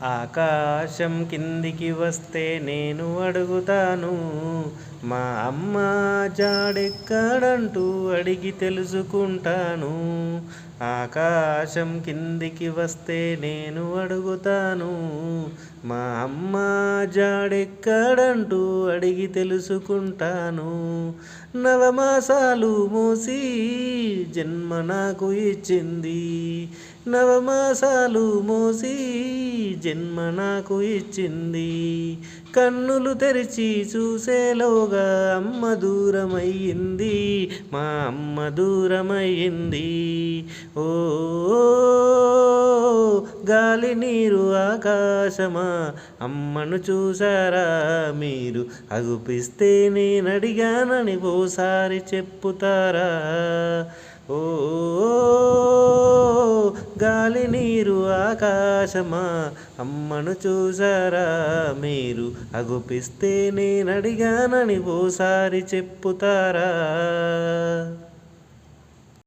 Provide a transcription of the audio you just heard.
ఆకాశం కిందికి వస్తే నేను అడుగుతాను, మా అమ్మ జాడెక్కడంటూ అడిగి తెలుసుకుంటాను. ఆకాశం కిందికి వస్తే నేను అడుగుతాను, మా అమ్మ జాడెక్కడంటూ అడిగి తెలుసుకుంటాను. నవమాసాలు మోసి జన్మ నాకు ఇచ్చింది, నవమాసాలు మోసి జన్మ నాకు ఇచ్చింది. కన్నులు తెరిచి చూసేలోగా అమ్మ దూరమయ్యింది, మా అమ్మ దూరమయ్యింది. ఓ గాలి నీరు ఆకాశమా, అమ్మను చూసారా మీరు? అగుపిస్తే నేనడిగానని ఓసారి చెప్పుతారా? ఓ గాలి నీరు ఆకాశమా, అమ్మను చూసారా మీరు? అగుపిస్తే నేనడిగానని ఓసారి చెప్పుతారా?